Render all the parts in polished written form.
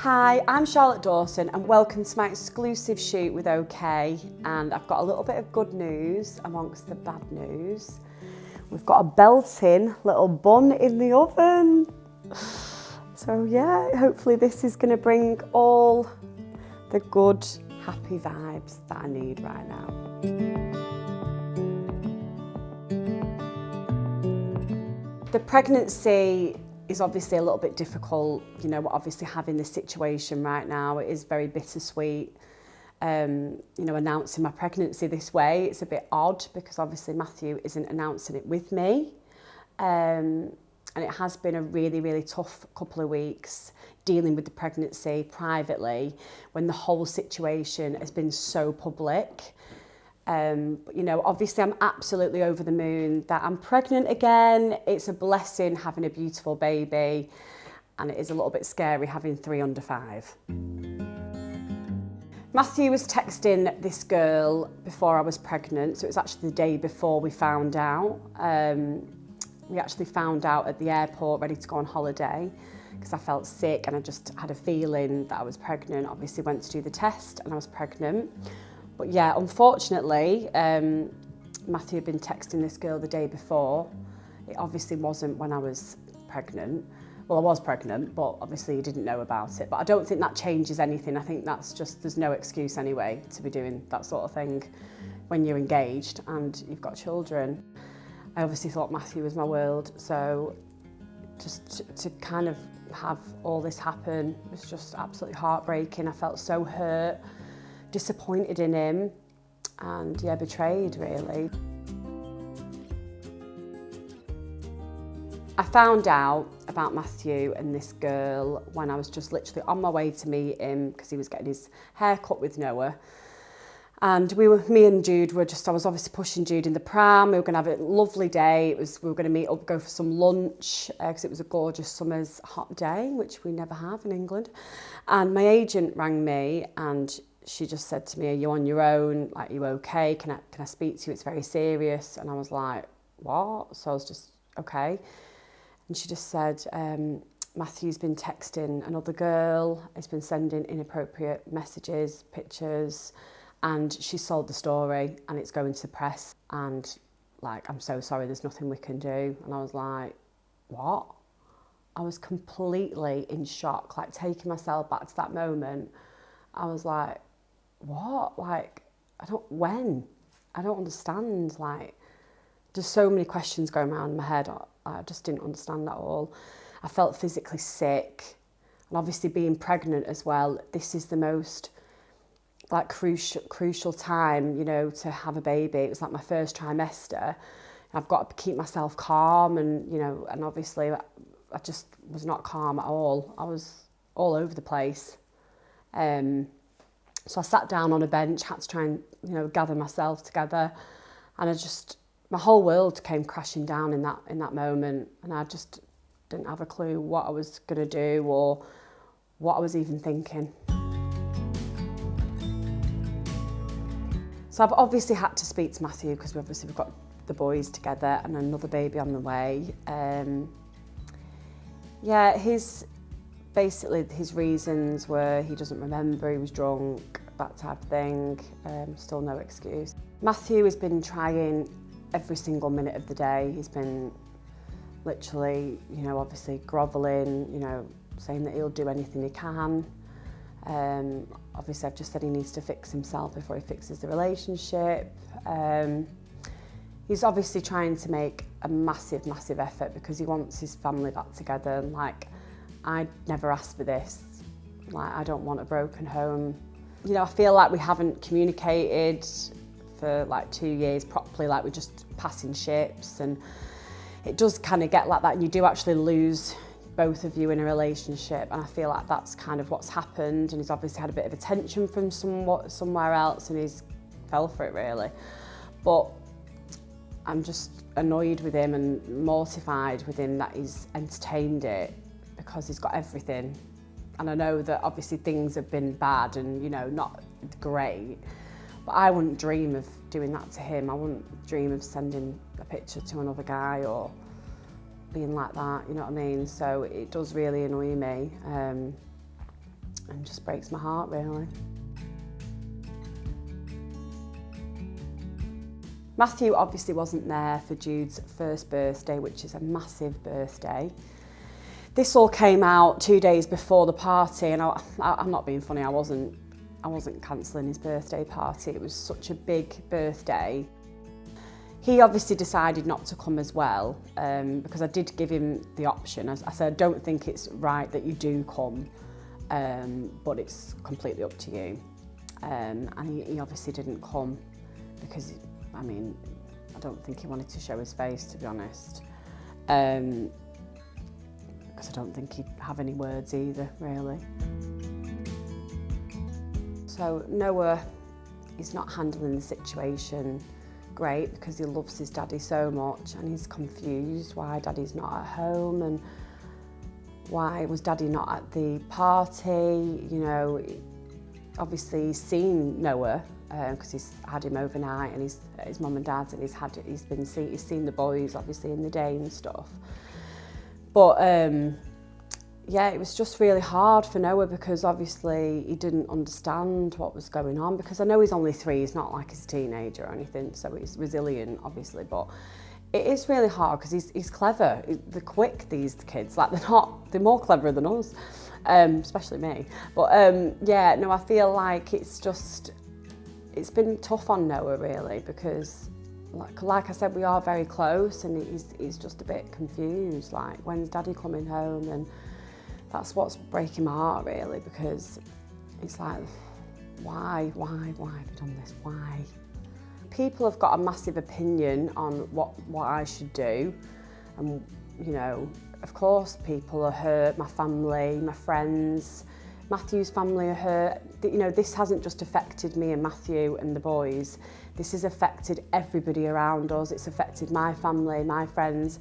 Hi, I'm Charlotte Dawson and welcome to my exclusive shoot with OK. And I've got a little bit of good news amongst the bad news. We've got a belting little bun in the oven. So yeah, hopefully this is going to bring all the good, happy vibes that I need right now. The pregnancy is obviously a little bit difficult. You know, we're obviously having this situation right now. It is very bittersweet. You know, announcing my pregnancy this way, it's a bit odd because obviously Matthew isn't announcing it with me. And it has been a really, really tough couple of weeks dealing with the pregnancy privately when the whole situation has been so public. But, you know, obviously I'm absolutely over the moon that I'm pregnant again. It's a blessing having a beautiful baby, and it is a little bit scary having 3 under 5. Matthew was texting this girl before I was pregnant, so it was actually the day before we found out. We actually found out at the airport ready to go on holiday because I felt sick and I just had a feeling that I was pregnant. Obviously went to do the test and I was pregnant. But yeah, unfortunately, Matthew had been texting this girl the day before. It obviously wasn't when I was pregnant. Well, I was pregnant, but obviously he didn't know about it. But I don't think that changes anything. I think that's just, there's no excuse anyway to be doing that sort of thing when you're engaged and you've got children. I obviously thought Matthew was my world, so just to kind of have all this happen was just absolutely heartbreaking. I felt so hurt, disappointed in him, and yeah, betrayed really. I found out about Matthew and this girl when I was just literally on my way to meet him because he was getting his hair cut with Noah. And me and Jude I was obviously pushing Jude in the pram. We were going to have a lovely day. We were going to meet up, go for some lunch because it was a gorgeous summer's hot day, which we never have in England. And my agent rang me and she just said to me, "Are you on your own? Like, are you okay? Can I speak to you? It's very serious." And I was like, "What?" So I was just, okay. And she just said, Matthew's been texting another girl. He's been sending inappropriate messages, pictures. And she sold the story and it's going to the press. And like, "I'm so sorry, there's nothing we can do." And I was like, what? I was completely in shock, like taking myself back to that moment. I was like, what? Like, I don't understand. Like, there's so many questions going around in my head. I just didn't understand that all. I felt physically sick. And obviously being pregnant as well, this is the most like crucial time, you know, to have a baby. It was like my first trimester. I've got to keep myself calm and, you know, and obviously I just was not calm at all. I was all over the place. So I sat down on a bench, had to try and, you know, gather myself together. And my whole world came crashing down in that moment. And I just didn't have a clue what I was going to do or what I was even thinking. So I've obviously had to speak to Matthew because we've got the boys together and another baby on the way. Yeah, his reasons were he doesn't remember, he was drunk, that type of thing. Still no excuse. Matthew has been trying every single minute of the day. He's been literally, you know, obviously grovelling, you know, saying that he'll do anything he can. Obviously I've just said he needs to fix himself before he fixes the relationship. He's obviously trying to make a massive, massive effort because he wants his family back together. And like, I never asked for this. Like, I don't want a broken home. You know, I feel like we haven't communicated for like 2 years properly, like we're just passing ships, and it does kind of get like that, and you do actually lose both of you in a relationship, and I feel like that's kind of what's happened. And he's obviously had a bit of attention from somewhere else and he's fell for it really. But I'm just annoyed with him and mortified with him that he's entertained it because he's got everything. And I know that obviously things have been bad and, you know, not great, but I wouldn't dream of doing that to him. I wouldn't dream of sending a picture to another guy or being like that, you know what I mean? So it does really annoy me. and just breaks my heart, really. Matthew obviously wasn't there for Jude's first birthday, which is a massive birthday. This all came out 2 days before the party, and I'm not being funny, I wasn't cancelling his birthday party. It was such a big birthday. He obviously decided not to come as well, because I did give him the option. I said, I don't think it's right that you do come, but it's completely up to you. And he obviously didn't come because, I mean, I don't think he wanted to show his face, to be honest. Because I don't think he'd have any words either, really. So Noah is not handling the situation great because he loves his daddy so much, and he's confused why daddy's not at home and why was daddy not at the party. You know, obviously he's seen Noah because he's had him overnight, and he's at his mum and dad's, and he's seen the boys obviously in the day and stuff. But yeah, it was just really hard for Noah because obviously he didn't understand what was going on, because I know he's only 3, he's not like he's a teenager or anything, so he's resilient obviously, but it is really hard because he's clever. They're quick, these kids, like they're more clever than us, especially me. But yeah, no, I feel like it's been tough on Noah really, because like I said, we are very close, and he's just a bit confused, like when's daddy coming home, and that's what's breaking my heart really, because it's like, why have you done this, why? People have got a massive opinion on what I should do, and you know, of course people are hurt, my family, my friends, Matthew's family are hurt. You know, this hasn't just affected me and Matthew and the boys, this has affected everybody around us. It's affected my family, my friends,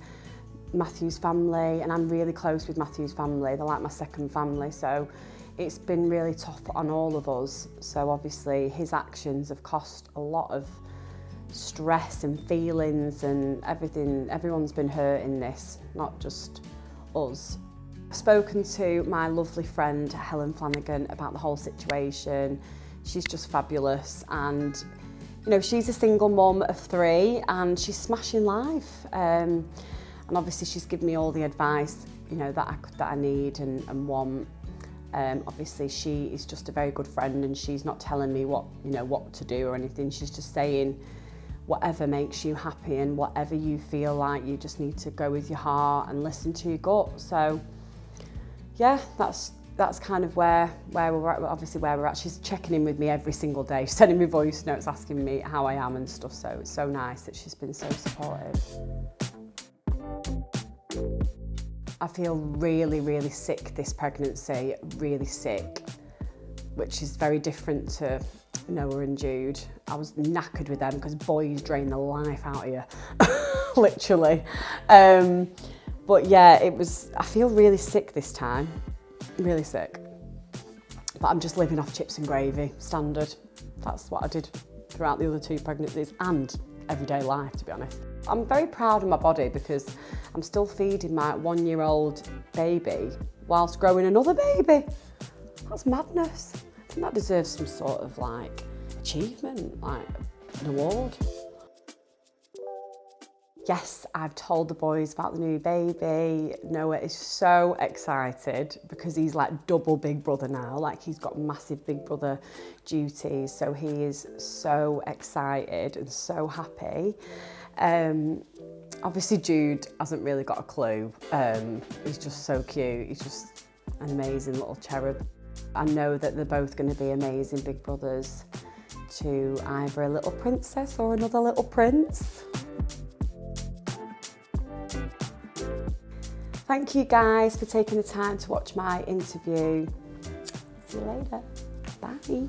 Matthew's family, and I'm really close with Matthew's family. They're like my second family, so it's been really tough on all of us. So obviously his actions have cost a lot of stress and feelings and everything. Everyone's been hurt in this, not just us. I've spoken to my lovely friend Helen Flanagan about the whole situation. She's just fabulous, and you know, she's a single mum of 3 and she's smashing life. And obviously she's given me all the advice, you know, that I need and want. Obviously she is just a very good friend, and she's not telling me what to do or anything. She's just saying whatever makes you happy and whatever you feel like, you just need to go with your heart and listen to your gut. So yeah, that's kind of where we're at, obviously where we're at. She's checking in with me every single day, sending me voice notes, asking me how I am and stuff. So it's so nice that she's been so supportive. I feel really, really sick this pregnancy, really sick, which is very different to Noah and Jude. I was knackered with them because boys drain the life out of you, literally. But yeah, I feel really sick this time, really sick. But I'm just living off chips and gravy, standard. That's what I did throughout the other 2 pregnancies and everyday life, to be honest. I'm very proud of my body because I'm still feeding my 1-year-old baby whilst growing another baby. That's madness. I think that deserves some sort of like achievement, like an award. Yes, I've told the boys about the new baby. Noah is so excited because he's like double big brother now. Like he's got massive big brother duties. So he is so excited and so happy. Obviously Jude hasn't really got a clue. He's just so cute. He's just an amazing little cherub. I know that they're both going to be amazing big brothers to either a little princess or another little prince. Thank you guys for taking the time to watch my interview. See you later. Bye.